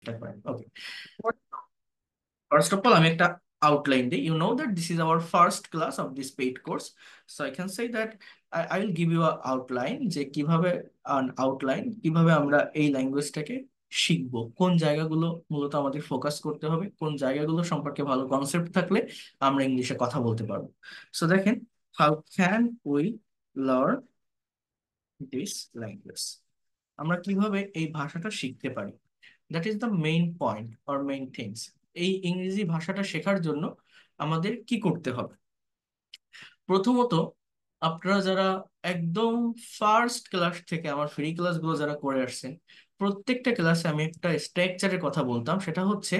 Okay. First of all, আমি একটা outline দিই. You know that this is our first class of this paid course. So I can say that I will give you a outline যে কিভাবে কিভাবে আমরা এই ল্যাঙ্গুয়েজটাকে শিখবো, কোন জায়গাগুলো মূলত আমাদের ফোকাস করতে হবে, কোন জায়গাগুলো সম্পর্কে ভালো কনসেপ্ট থাকলে আমরা ইংলিশে কথা বলতে পারবো। সো দেখেন, how can we learn this language, আমরা কিভাবে এই ভাষাটা শিখতে পারি। That is the main point or main things. এই ইংরেজি ভাষাটা শেখার জন্য আমাদের কি করতে হবে? প্রথমত, আপনারা যারা একদম ফার্স্ট ক্লাস থেকে আমার ফ্রি ক্লাসগুলো যারা করে আসছেন, প্রত্যেকটা ক্লাসে আমি একটা স্ট্রাকচারের কথা বলতাম, সেটা হচ্ছে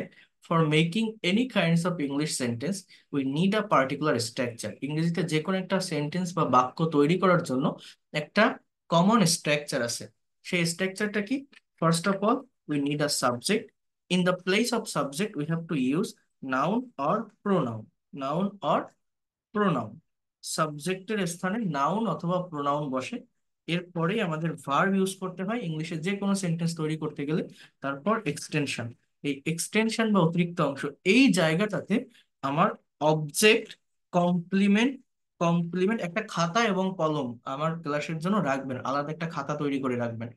for making any kinds of English sentence we need a particular structure. ইংরেজিতে যে কোনো একটা সেন্টেন্স বা বাক্য তৈরি করার জন্য একটা কমন স্ট্রাকচার আছে। সেই স্ট্রাকচারটা কি? First of all, we need a subject. In the place of subject we have to use noun or pronoun. Noun or pronoun, সাবজেক্টের স্থানে নাউন অথবা প্রোনাউন বসে। এরপরেই আমাদের ভার্ব ইউজ করতে হয় ইংলিশে যে কোনো সেন্টেন্স তৈরি করতে গেলে। তারপর এক্সটেনশন। এই এক্সটেনশন বা অতিরিক্ত অংশ, এই জায়গাটাতে আমার অবজেক্ট, কমপ্লিমেন্ট, কমপ্লিমেন্ট একটা খাতা এবং কলম আমার ক্লাসের জন্য রাখবেন, আলাদা একটা খাতা তৈরি করে রাখবেন।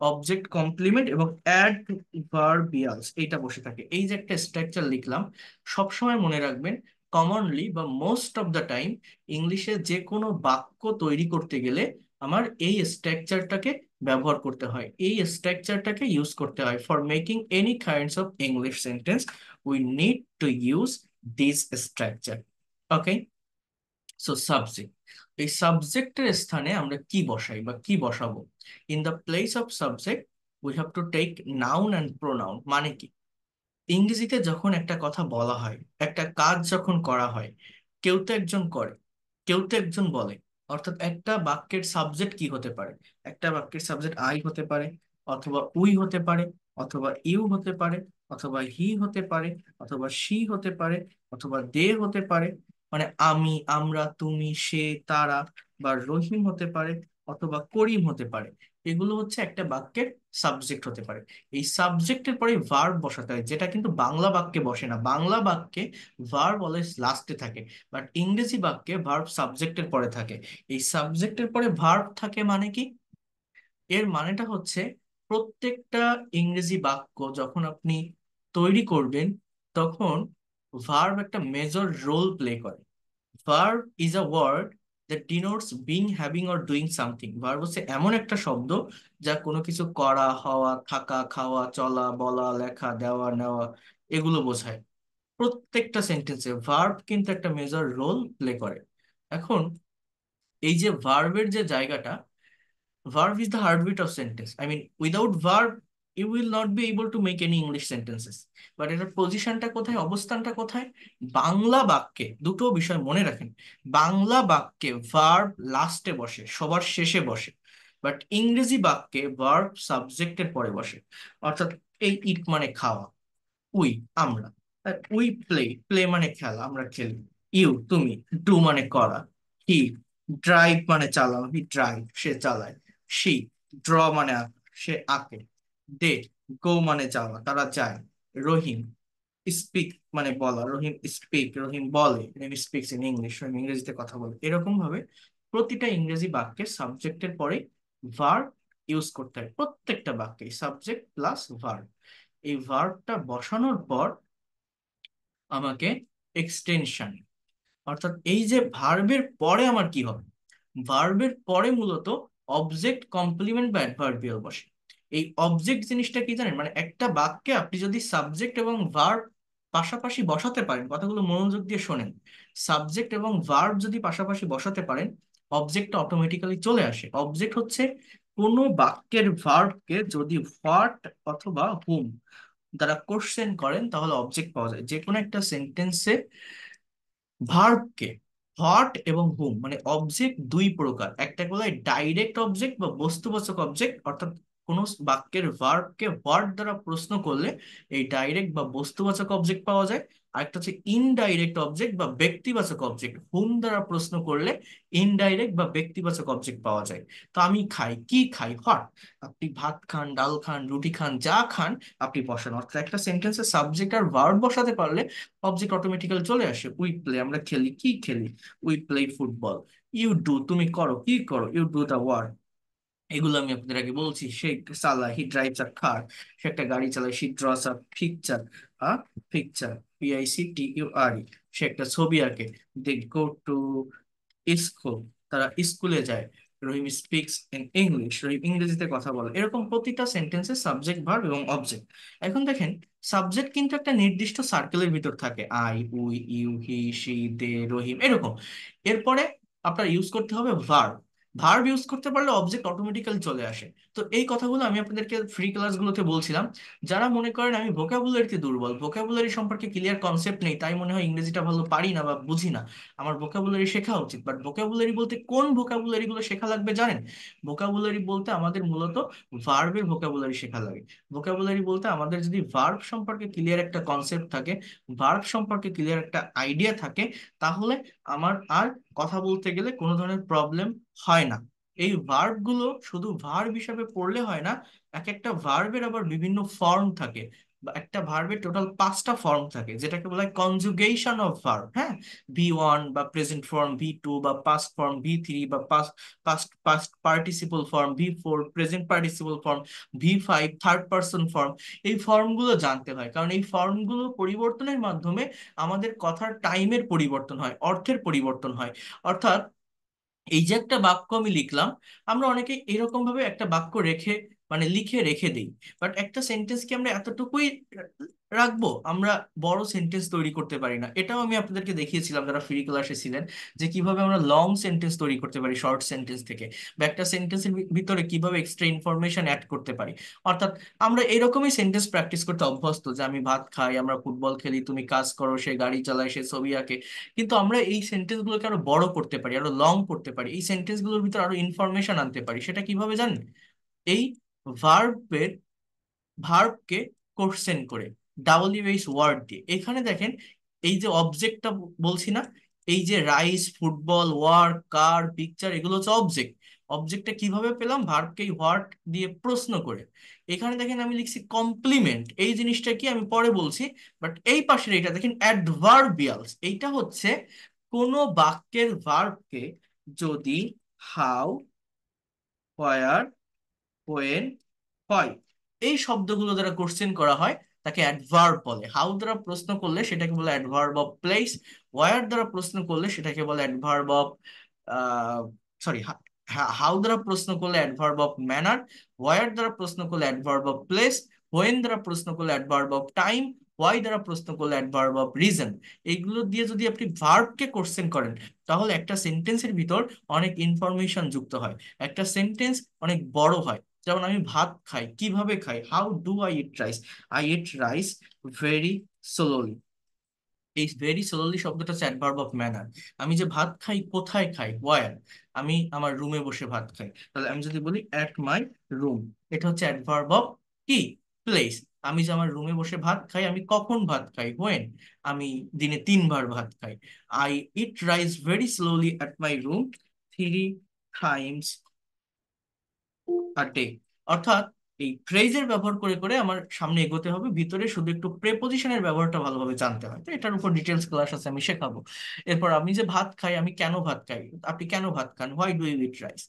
অবজেক্ট, কমপ্লিমেন্ট এবং অ্যাডভার্বিয়ালস এইটা বসে থাকে। এই যে একটা স্ট্রাকচার লিখলাম, সবসময় মনে রাখবেন কমনলি বা মোস্ট অফ দ্য টাইম ইংলিশে যে কোনো বাক্য তৈরি করতে গেলে আমার এই স্ট্রাকচারটাকে ব্যবহার করতে হয়, এই স্ট্রাকচারটাকে ইউজ করতে হয়। For making any kinds of English sentence we need to use this structure. Okay. So subject, এই সাবজেক্টের স্থানে আমরা কি বসাই বা কি বসাবো? In the place of subject we have to take noun and pronoun. মানে কি? ইংরেজিতে যখন একটা কথা বলা হয়, একটা কাজ যখন করা হয়, কেউ তো একজন করে, কেউ তো একজন বলে। অর্থাৎ একটা বাক্যের সাবজেক্ট কি হতে পারে? একটা বাক্যের সাবজেক্ট আই হতে পারে, অথবা উই হতে পারে, অথবা ইউ হতে পারে, অথবা হি হতে পারে, অথবা শি হতে পারে, অথবা দে হতে পারে। মানে আমি, আমরা, তুমি, সে, তারা, বা রহিম হতে পারে, অথবা করিম হতে পারে। এগুলো হচ্ছে একটা বাক্যের সাবজেক্ট হতে পারে। এই সাবজেক্টের পরে ভার্ব বসাতে হয়, যেটা কিন্তু বাংলা বাক্যে বসে না। বাংলা বাক্যে ভার্ব অলওয়েজ লাস্টে থাকে, বাট ইংরেজি বাক্যে ভার্ব সাবজেক্টের পরে থাকে। এই সাবজেক্টের পরে ভার্ব থাকে মানে কি? এর মানেটা হচ্ছে প্রত্যেকটা ইংরেজি বাক্য যখন আপনি তৈরি করবেন, তখন ভার্ব একটা মেজর রোল প্লে করে। Verb is a word that denotes being, having or doing something. Verb হচ্ছে এমন একটা শব্দ যা কোনো কিছু করা, হওয়া, থাকা, খাওয়া, চলা, বলা, লেখা, দেওয়া, নেওয়া, এগুলো বোঝায়। প্রত্যেকটা সেন্টেন্সে ভার্ব কিন্তু একটা মেজর রোল প্লে করে। এখন এই যে ভার্বের যে জায়গাটা, verb is the heartbeat of sentence. I mean, without verb, you will not be able to make any English sentences. But এটার পজিশনটা কোথায়, অবস্থানটা কোথায়? বাংলা বাক্যে দুটো বিষয় মনে রাখেন। বাংলা বাক্যে ভার্ব লাস্টে বসে, সবার শেষে বসে। বাট ইংরেজি বাক্যে ভার্ব সাবজেক্টের পরে বসে। অর্থাৎ এই ইট মানে খাওয়া, উই আমরা, উই প্লে, প্লে মানে খেলা, আমরা খেলি। ইউ তুমি, ডু মানে করা। হি ড্রাইভ মানে চালানো, হি ড্রাইভ সে চালায়। শি ড্র মানে আঁকা, সে আঁকে। দে গো মানে যাওয়া, তারা যায়। রহিম স্পিক মানে বলা, রহিম স্পিক, রহিম বলে, রহিম স্পিক্স ইন ইংলিশ, রহিম ইংরেজিতে কথা বলে। এরকম ভাবে প্রতিটা ইংরেজি বাক্যে সাবজেক্টের পরে ভার্ব ইউজ করতে হয়। প্রত্যেকটা বাক্যে সাবজেক্ট প্লাস ভার্ব। এই ভার্বটা বসানোর পর আমাকে এক্সটেনশন, অর্থাৎ এই যে ভার্বের পরে আমার কি হবে, ভার্বের পরে মূলত অবজেক্ট, কমপ্লিমেন্ট বা অ্যাডভার্বিয়াল বসে। এই অবজেক্ট জিনিসটা কি জানেন? মানে একটা বাক্যে আপনি যদি সাবজেক্ট এবং ভার্ব পাশাপাশি বসাতে পারেন, কথাগুলো মনোযোগ দিয়ে শোনেন, সাবজেক্ট এবং ভার্ব যদি পাশাপাশি বসাতে পারেন, অবজেক্টটা অটোমেটিক্যালি চলে আসে। অবজেক্ট হচ্ছে কোনো বাক্যের ভার্বকে যদি হোয়াট অথবা হুম দ্বারা কোশ্চেন করেন, তাহলে অবজেক্ট পাওয়া যায়। যে কোনো একটা সেন্টেন্সে ভার্বকে হট এবং হুম মানে অবজেক্ট দুই প্রকার। একটা বলা হয় ডাইরেক্ট অবজেক্ট বা বস্তুবাচক অবজেক্ট, অর্থাৎ কোনো বাক্যের ভার্বকে হোয়াট দ্বারা প্রশ্ন করলে এই ডাইরেক্ট বা বস্তুবাচক অবজেক্ট পাওয়া যায়। আরেকটা হচ্ছে ইনডাইরেক্ট অবজেক্ট বা ব্যক্তিবাচক অবজেক্ট, হুম দ্বারা প্রশ্ন করলে ইনডাইরেক্ট বা ব্যক্তিবাচক অবজেক্ট পাওয়া যায়। তো আমি খাই, কি খাই, হোয়াট। আপনি ভাত খান, ডাল খান, রুটি খান, যা খান আপনি বসান, অর্থাৎ একটা সেন্টেন্সে সাবজেক্ট আর ভার্ব বসাতে পারলে অবজেক্ট অটোমেটিক্যালি চলে আসে। উই প্লে, আমরা খেলি, কি খেলি, we play football. You do, তুমি করো, কি করো, ইউ ডু দা ওয়ার্ক। এগুলো আমি আপনাদের আগে বলছি। সে চালায়, হি ড্রাইভস আ কার, সে একটা গাড়ি চালায়, she draws a picture, a picture, PICTURE, সে একটা ছবি আঁকে। দে গো টু স্কুল, তারা স্কুলে যায়। রহিম স্পিক্স ইন ইংলিশ, রহিম ইংরেজিতে কথা বলে। এরকম প্রতিটা সেন্টেন্সে সাবজেক্ট, ভার্ব এবং অবজেক্ট। এখন দেখেন, সাবজেক্ট কিন্তু একটা নির্দিষ্ট সার্কেলের ভিতর থাকে, I, we, you, he, she, they, Rahim, এরকম। এরপরে আপনার ইউজ করতে হবে ভার্ব। ভার্ব ইউজ করতে পারলে অবজেক্ট অটোমেটিক্যালি চলে আসে। তো এই কথাগুলো আমি আপনাদেরকে ফ্রি ক্লাসগুলোতে বলছিলাম। যারা মনে করেন আমি ভোকাবুলারিতে দুর্বল, ভোকাবুলারি সম্পর্কে ক্লিয়ার কনসেপ্ট নেই, তাই মনে হয় ইংরেজিটা ভালো পারি না বা বুঝি না, আমার ভোকাবুলারি শেখা উচিত। বাট ভোকাবুলারি বলতে কোন ভোকাবুলারি গুলো শেখা লাগবে জানেন? ভোকাবুলারি বলতে আমাদের মূলত ভার্বের ভোকাবুলারি শেখা লাগে। ভোকাবুলারি বলতে আমাদের যদি ভার্ব সম্পর্কে ক্লিয়ার একটা কনসেপ্ট থাকে, ভার্ব সম্পর্কে ক্লিয়ার একটা আইডিয়া থাকে, তাহলে আমার আর কথা বলতে গেলে কোনো ধরনের প্রবলেম হয় না। এই ভার্ব গুলো শুধু ভার্ব হিসাবে পড়লে হয় না, এক একটা ভার্বের আবার বিভিন্ন ফর্ম থাকে। বা একটা ভার্বের টোটাল 5টা ফর্ম থাকে, যেটাকে বলা হয় কনজুগেশন অফ ভার্ব। হ্যাঁ, V1 বা প্রেজেন্ট ফর্ম, V2 বা পাস্ট ফর্ম, V3 বা past past past participle form, V4 present participle form, V5 third person form. এই ফর্মগুলো জানতে হয়, কারণ এই ফর্মগুলো পরিবর্তনের মাধ্যমে আমাদের কথার টাইমের পরিবর্তন হয়, অর্থের পরিবর্তন হয়। অর্থাৎ এই যে একটা বাক্য আমি লিখলাম, আমরা অনেকে এরকম ভাবে একটা বাক্য রেখে, মানে লিখে রেখে দিই। বাট একটা সেন্টেন্স কি আমরা এতটুকুই রাখবো? আমরা বড় সেন্টেন্স তৈরি করতে পারি না। এটাও আমি আপনাদেরকে দেখিয়েছিলাম যারা ফ্রি ক্লাসে ছিলেন, যে কিভাবে আমরা লং সেন্টেন্স তৈরি করতে পারি শর্ট সেন্টেন্স থেকে, বা একটা সেন্টেন্সের ভিতরে কিভাবে এক্সট্রা ইনফরমেশন অ্যাড করতে পারি। অর্থাৎ আমরা এরকমই সেন্টেন্স প্র্যাকটিস করতে অভ্যস্ত, যে আমি ভাত খাই, আমরা ফুটবল খেলি, তুমি কাজ করো, সে গাড়ি চালায়, সে ছবি আঁকে। কিন্তু আমরা এই সেন্টেন্স গুলোকে আরো বড় করতে পারি, আরো লং করতে পারি, এই সেন্টেন্স গুলোর ভিতর আরো ইনফরমেশন আনতে পারি। সেটা কিভাবে জানেন? এই ভার্বের ভার্বকে কোশ্চেন করে, WH ওয়ার্ড দিয়ে। এখানে দেখেন, এই যে অবজেক্টটা বলছি না, এই যে রাইস, ফুটবল, ওয়ার্ক, কার, পিকচার, এগুলো হচ্ছে অবজেক্ট। অবজেক্টটা কিভাবে পেলাম? ভার্বকে হোয়াট দিয়ে প্রশ্ন করে। এখানে দেখেন আমি লিখছি কমপ্লিমেন্ট, এই জিনিসটা কি আমি পরে বলছি। বাট এই পাশের এটা দেখেন অ্যাডভার্বিয়ালস, এইটা হচ্ছে কোন বাক্যের ভার্বকে যদি হাউ, হোয়ার, হোয়েন, হয়, এই শব্দগুলো দ্বারা কোশ্চেন করা হয়, তাকে অ্যাডভার্ব বলে। হাউ দ্বারা প্রশ্ন করলে সেটাকে বলে অ্যাডভার্ব অফ প্লেস। ওয়ার দ্বারা প্রশ্ন করলে সেটাকে বলে অ্যাডভার্ব অফ, সরি, হাউ দ্বারা প্রশ্ন করলে অ্যাডভার্ব অফ ম্যানার। ওয়ার দ্বারা প্রশ্ন করলে অ্যাডভার্ব অফ প্লেস। হোয়েন দ্বারা প্রশ্ন করলে অ্যাডভার্ব অফ টাইম। ওয়াই দ্বারা প্রশ্ন করলে অ্যাডভার্ব অফ রিজন। এইগুলো দিয়ে যদি আপনি ভার্বকে কোশ্চেন করেন, তাহলে একটা সেন্টেন্সের ভিতর অনেক ইনফরমেশন যুক্ত হয়, একটা সেন্টেন্স অনেক বড় হয়। যেমন আমি ভাত খাই, কিভাবে খাই, how do I eat rice, I eat rice very slowly. এই ভেরি স্লোলি শব্দটা হচ্ছে অ্যাডভার্ব অফ ম্যানার। আমি যে ভাত খাই, কোথায় খাই, ওয়ার, আমি আমার রুমে বসে ভাত খাই। তাহলে আমি যদি বলি অ্যাট মাই রুম, এটা হচ্ছে অ্যাডভার্ব অফ কি, প্লেস। আমি যে আমার রুমে বসে ভাত খাই, আমি কখন ভাত খাই, হোয়েন, আমি দিনে 3 বার ভাত খাই। I eat rice very slowly at my room 3 Times a day. অর্থাৎ এই ফ্রেজের ব্যবহার করে করে আমার সামনে এগোতে হবে, ভিতরে শুধু একটু প্রেপোজিশনের ব্যবহারটা ভালোভাবে জানতে হয়। তো এটার উপর ডিটেলস ক্লাস আছে, আমি শেখাবো। এরপর আমি যে ভাত খাই, আমি কেন ভাত খাই, আপনি কেন ভাত খান, why do you eat rice,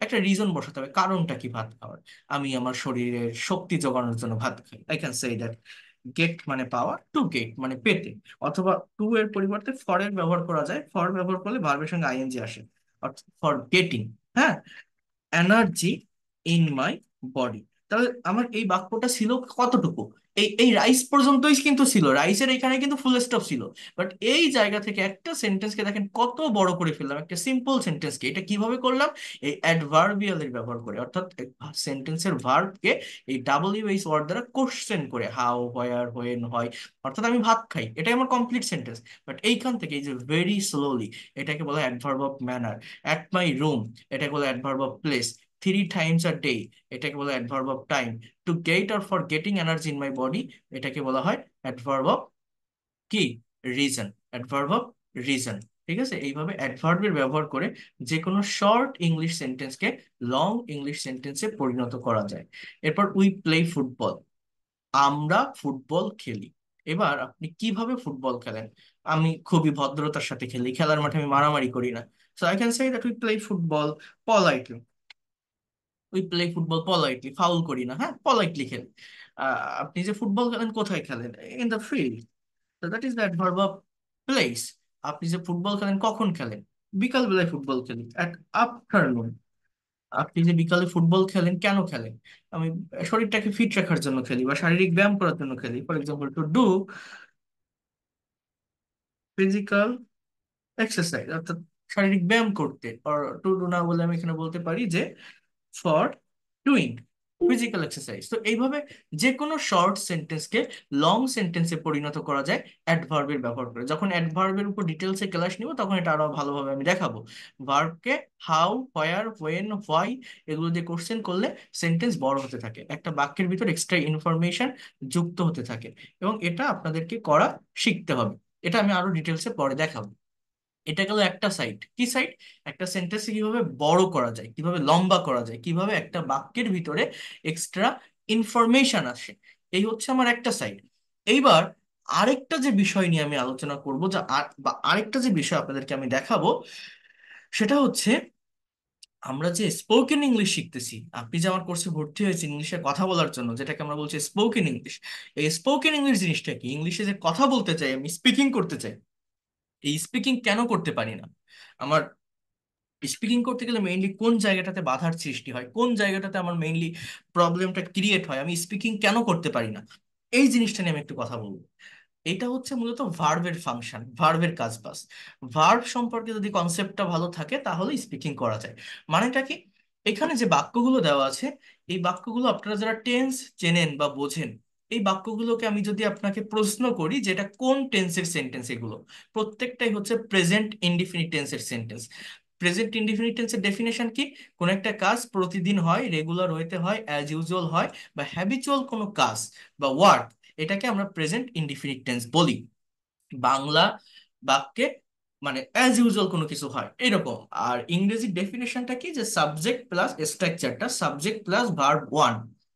একটা রিজন বসাতে হবে, কারণটা কি ভাত খাওয়ার। আমি আমার শরীরের শক্তি যোগানোর জন্য ভাত খাই। I can say that get মানে পাওয়া, টু গেট মানে পেতে। অথবা টু এর পরিবর্তে ফর এর ব্যবহার করা যায়, ফর ব্যবহার করলে ভার্বের সঙ্গে আইএনজি আসে, অর্থাৎ ফর গেটিং। হ্যাঁ, এনার্জি ইন মাই বডি। তাহলে আমার এই বাক্যটা ছিল কতটুকু, এই এই রাইস পর্যন্তই কিন্তু ছিল, রাইসের এখানে কিন্তু ফুল স্টপ ছিল। বাট এই জায়গা থেকে একটা সেন্টেন্সকে দেখেন কত বড় করে ফেললাম, একটা সিম্পল সেন্টেন্সকে। এটা কিভাবে করলাম? এই অ্যাডভার্বিয়াল এর ব্যবহার করে, অর্থাৎ সেন্টেন্সের ভার্বকে এই WH ওয়ার্ড দ্বারা কোশ্চেন করে, হাউ, হোয়ার, হোয়েন, হয়। অর্থাৎ আমি ভাত খাই, এটাই আমার কমপ্লিট সেন্টেন্স। বাট এইখান থেকে এই যে ভেরি স্লোলি, এটাকে বলা হয় adverb of manner. At my room, এটাকে বলা হয় adverb of place. 3 times a day, এটাকে বলা হয় adverb of time. To get or for getting energy in my body, এটাকে বলা হয় অ্যাডভার্ব অফ কি, রিজন, অ্যাডভার্ব অফ রিজন। ঠিক আছে, এইভাবে অ্যাডভার্বের ব্যবহার করে যে কোনো শর্ট ইংলিশ সেন্টেন্সকে লং ইংলিশ সেন্টেন্সে পরিণত করা যায়। এরপর উই প্লে ফুটবল, আমরা ফুটবল খেলি। এবার আপনি কিভাবে ফুটবল খেলেন? আমি খুবই ভদ্রতার সাথে খেলি, খেলার মাঠে আমি মারামারি করি না। So I can say that we play football politely. We play football politely, foul করি না, হ্যাঁ, পলাইটলি খেলি। আপনি যে ফুটবল খেলেন কোথায় খেলেন? In the field. তো that is the adverb of place. আপনি যে ফুটবল খেলেন কখন খেলেন? বিকাল বেলায় ফুটবল খেলি, অ্যাট আফটারনুন। আপনি যে বিকালে ফুটবল খেলেন কেন খেলেন? আমি শরীরটাকে ফিট রাখার জন্য খেলি, বা শারীরিক ব্যায়াম করার জন্য খেলি, for example to do physical exercise, অর্থাৎ শারীরিক ব্যায়াম করতে। আর টু ডু না বলে আমি এখানে বলতে পারি যে ফর ডুইং ফিজিক্যাল এক্সারসাইজ। তো এইভাবে যে কোনো শর্ট সেন্টেন্সকে লং সেন্টেন্সে পরিণত করা যায় অ্যাডভার্বের ব্যবহার করে। যখন অ্যাডভার্বের উপর ডিটেলসে ক্লাস নিব তখন এটা আরো ভালোভাবে আমি দেখাবো। ভার্বকে হাউ, হোয়ার, হোয়েন, হোয়াই এগুলো দিয়ে কোশ্চেন করলে সেন্টেন্স বড় হতে থাকে, একটা বাক্যের ভিতর এক্সট্রা ইনফরমেশন যুক্ত হতে থাকে, এবং এটা আপনাদেরকে করা শিখতে হবে। এটা আমি আরো ডিটেলসে পরে দেখাবো। এটা গেল একটা সাইড। কি সাইড? একটা সেন্টেন্সে কিভাবে বড় করা যায়, কিভাবে লম্বা করা যায়, কিভাবে একটা বাক্যের ভিতরে এক্সট্রা ইনফরমেশন আসে, এই হচ্ছে আমার একটা সাইড। এইবার আরেকটা যে বিষয় নিয়ে আমি আলোচনা করব, বা আরেকটা যে বিষয় আপনাদেরকে আমি দেখাবো, সেটা হচ্ছে আমরা যে স্পোকেন ইংলিশ শিখতেছি। আপনি যে আমার কোর্সে ভর্তি হয়েছে ইংলিশে কথা বলার জন্য, যেটাকে আমরা বলছি স্পোকেন ইংলিশ, এই স্পোকেন ইংলিশ জিনিসটা কি? ইংলিশে যে কথা বলতে চাই, আমি স্পিকিং করতে চাই, এই স্পিকিং কেন করতে পারি না? আমার স্পিকিং করতে গেলে মেইনলি কোন জায়গাটাতে বাধার সৃষ্টি হয়, কোন জায়গাটাতে আমার মেইনলি প্রবলেমটা ক্রিয়েট হয়, আমি স্পিকিং কেন করতে পারি না, এই জিনিসটা নিয়ে আমি একটু কথা বলবো। এটা হচ্ছে মূলত ভার্বের ফাংশন, ভার্বের কাজ বাস। ভার্ব সম্পর্কে যদি কনসেপ্টটা ভালো থাকে তাহলে স্পিকিং করা যায়। মানেটা কি? এখানে যে বাক্যগুলো দেওয়া আছে, এই বাক্যগুলো আপনারা যারা টেন্স চেনেন বা বোঝেন, এই বাক্যগুলোকে আমি যদি আপনাকে প্রশ্ন করি যে এটা কোন টেন্সের সেন্টেন্স, এগুলো প্রত্যেকটাই হচ্ছে প্রেজেন্ট ইনডিফিনিট টেন্সের সেন্টেন্স। প্রেজেন্ট ইনডিফিনিট টেন্সের ডেফিনেশন কি? কোন একটা কাজ প্রতিদিন হয়, রেগুলার ওয়েতে হয়, অ্যাজ ইউজুয়াল হয়, বা হ্যাবিচুয়াল কোনো কাজ বা ওয়ার্ক, এটাকে আমরা প্রেজেন্ট ইনডিফিনিট টেন্স বলি। বাংলা বাক্যে মানে অ্যাজ ইউজুয়াল কোনো কিছু হয় এরকম। আর ইংরেজি ডেফিনেশনটা কি? যে সাবজেক্ট প্লাস স্ট্রাকচারটা, subject plus verb one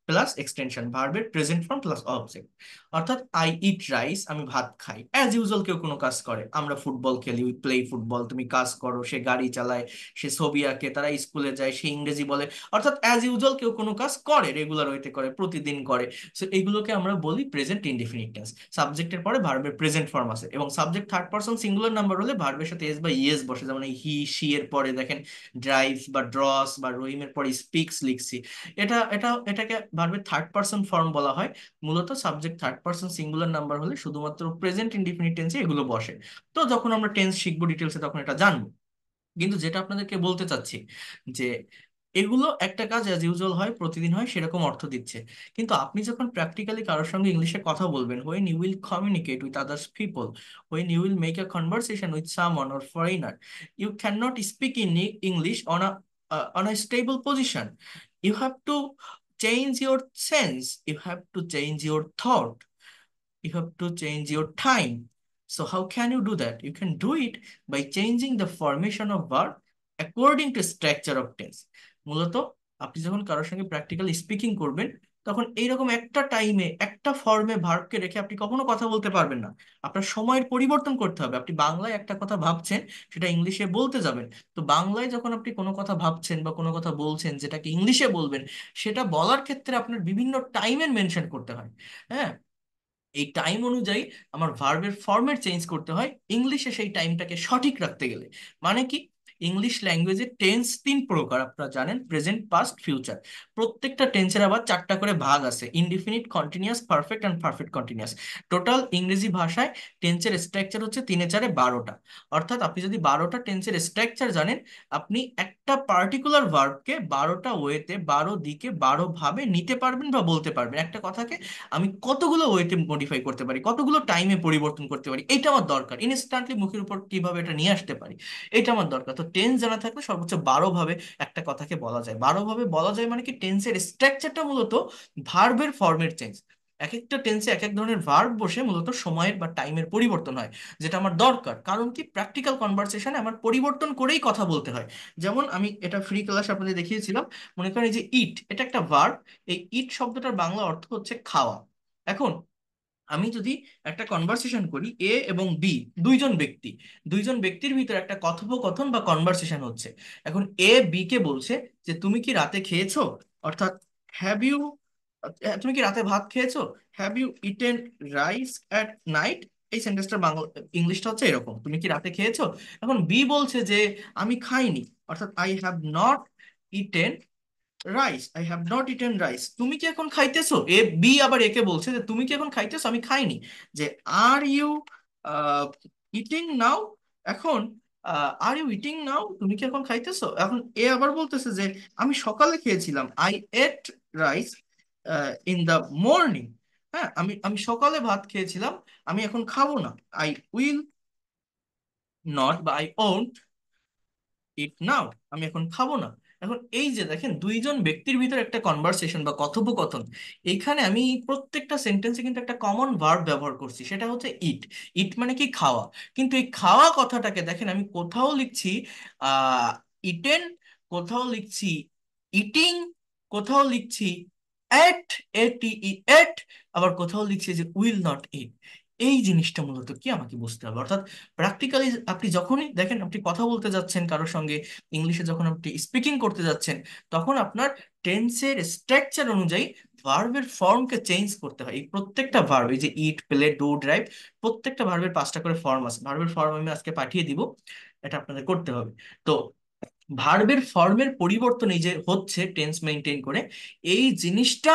plus extension, ভার্বের প্রেজেন্ট ফর্ম প্লাস অবজেক্ট। অর্থাৎ আই ইট রাইস, আমি ভাত খাই। অ্যাজ ইউজুয়াল কেউ কোনো কাজ করে, আমরা ফুটবল খেলি, উই প্লে ফুটবল, তুমি কাজ করো, সে গাড়ি চালায়, সে ছবি আঁকে, তারা স্কুলে যায়, সে ইংরেজি বলে। অর্থাৎ অ্যাজ ইউজুয়াল কেউ কোনো কাজ করে, রেগুলার ওয়েতে করে, প্রতিদিন করে। সো এগুলোকে আমরা বলি প্রেজেন্ট ইনডিফিনিট টেন্স। সাবজেক্টের পরে ভার্বের প্রেজেন্ট ফর্ম আছে, এবং subject third person singular number হলে ভার্বের সাথে এস বা ইএস বসে। যেমন এই হি, শি এর পরে দেখেন ড্রাইভস বা ড্রস বা রহিমের পরে স্পিক্স লিখছি। এটাকে ভার্বের থার্ড পারসন ফর্ম বলা হয়। মূলত subject third person singular number হলে শুধুমাত্র প্রেজেন্ট ইনডিফিনিট টেন্সে এগুলো বসে। তো যখন আমরা টেন্স শিখবো ডিটেলসে তখন এটা জানবো। কিন্তু যেটা আপনাদেরকে বলতে চাচ্ছি যে এগুলো একটা কাজ অ্যাজ ইউজুয়াল হয়, প্রতিদিন হয়, সেরকম অর্থ দিচ্ছে। কিন্তু আপনি যখন প্র্যাকটিক্যালি কারোর সঙ্গে ইংলিশে কথা বলবেন, when you will communicate with others people, when you will make a conversation with someone or foreigner, you cannot speak in English on a stable position. You have to change your sense, you have to change your thought, you have to change your time. So how can you do that? You can do it by changing the formation of verb according to structure of tense. মূলত আপনি যখন কারোর সঙ্গে practical speaking করবেন, তখন এইরকম একটা টাইমে একটা ফর্মে ভার্বকে রেখে আপনি কখনো কথা বলতে পারবেন না। আপনার সময়ের পরিবর্তন করতে হবে। আপনি বাংলায় একটা কথা ভাবছেন, সেটা ইংলিশে বলতে যাবেন। তো বাংলায় যখন আপনি কোনো কথা ভাবছেন বা কোনো কথা বলছেন যেটাকে ইংলিশে বলবেন, সেটা বলার ক্ষেত্রে আপনার বিভিন্ন টাইমের মেনশন করতে হয়। হ্যাঁ, এই টাইম অনুযায়ী আমার ভার্বের ফর্মেট চেঞ্জ করতে হয় ইংলিশে সেই টাইমটাকে সঠিক রাখতে গেলে। মানে কি? ইংলিশ ল্যাঙ্গুয়েজে টেন্স 3 প্রকার, আপনারা জানেন, প্রেজেন্ট, পাস্ট, ফিউচার। প্রত্যেকটা টেন্সের আবার 4টা করে ভাগ আছে, indefinite, continuous, perfect and perfect continuous. Total ইংরেজি ভাষায় টেন্সের স্ট্রাকচার হচ্ছে 3 4 12টা। অর্থাৎ আপনি যদি 12টা টেন্সের স্ট্রাকচার জানেন, আপনি একটা পার্টিকুলার ভার্বকে 12টা ওয়েতে, 12 দিকে, 12 ভাবে নিতে পারবেন বা বলতে পারবেন। একটা কথাকে আমি কতগুলো ওয়েতে মডিফাই করতে পারি, কতগুলো টাইমে পরিবর্তন করতে পারি, এটা আমার দরকার। ইনস্ট্যান্টলি মুখের উপর কিভাবে এটা নিয়ে আসতে পারি, এটা আমার দরকার। তো টেন্স জানা থাকলে সর্বোচ্চ 12 ভাবে একটা কথাকে বলা যায়। 12 ভাবে বলা যায় মানে কি, টেন্সের স্ট্রাকচারটা মূলত ভার্বের ফর্মের চেঞ্জ। এক একটা টেন্সে এক এক ধরনের ভার্ব বসে মূলত সময়ের বা টাইমের পরিবর্তন হয়, যেটা আমার দরকার। কারণ কি, প্র্যাকটিক্যাল কনভারসেশনে আমার পরিবর্তন করেই কথা বলতে হয়। যেমন আমি এটা ফ্রি ক্লাস আপনাদের দেখিয়েছিলাম। মনে করেন এই যে ইট, এটা একটা ভার্ব। এই ইট শব্দটার বাংলা অর্থ হচ্ছে খাওয়া। এখন আমি যদি একটা কনভারসেশন করি, এ এবং বি, দুইজন ব্যক্তি, দুইজন ব্যক্তির ভিতরে একটা কথোপকথন বা কনভারসেশন হচ্ছে। এখন এ বি কে বলছে যে তুমি কি রাতে খেয়েছো, অর্থাৎ হ্যাভ ইউ, তুমি কি রাতে ভাত খেয়েছো, have you eaten rice at night. এই সেন্টেন্সটার বাংলা ইংলিশটা হচ্ছে এরকম, তুমি কি রাতে খেয়েছো। এখন বি বলছে যে আমি খাইনি, অর্থাৎ I have not eaten rice, I have not eaten rice. তুমি কি এখন খাইতেছো, এ বি আবার একে বলছে যে তুমি কি এখন খাইতেছো, আমি খাইনি। যে আর ইউ ইটিং নাও, এখন আর ইউ ইটিং নাও, তুমি কি এখন খাইতেছো। এখন এ আবার বলতেছে যে আমি সকালে খেয়েছিলাম, I ate rice in the morning. হ্যাঁ, আমি আমি সকালে ভাত খেয়েছিলাম, আমি এখন খাবো না। আই উইল নট বা আই ওন্ট ইট নাও, আমি এখন খাবো না। এখন এই যে দেখেন, দুইজন ব্যক্তির ভিতরে একটা কনভারসেশন বা কথোপকথন, এইখানে আমি প্রত্যেকটা সেন্টেন্সে কিন্তু একটা কমন ভার্ব ব্যবহার করছি, সেটা হচ্ছে ইট। ইট মানে কি, খাওয়া। কিন্তু এই খাওয়া কথাটাকে দেখেন, আমি কোথাও লিখছি ইটেন, কোথাও লিখছি ইটিং, কোথাও লিখছি এট, এটিই এট, আবার কোথাও লিখছি যে উইল নট ইট। এই জিনিসটা মূলত কি আমাকে বুঝতে হবে। অর্থাৎ প্র্যাকটিক্যালি আপনি যখনই দেখেন, আপনি কথা বলতে যাচ্ছেন কারোর সঙ্গে ইংলিশে, যখন আপনি স্পিকিং করতে যাচ্ছেন, তখন আপনার টেন্সের স্ট্রাকচার অনুযায়ী ভার্বের ফর্মকে চেঞ্জ করতে হয়। এই প্রত্যেকটা ভার্ব, এই যে ইট, প্লে, ডু, ড্রাইভ, প্রত্যেকটা ভার্বের 5টা করে ফর্ম আছে। ভার্বের ফর্ম আমি আজকে পাঠিয়ে দিব, এটা আপনাদের করতে হবে। তো ভার্বের ফর্মের পরিবর্তন এই যে হচ্ছে টেন্স মেনটেন করে, এই জিনিসটা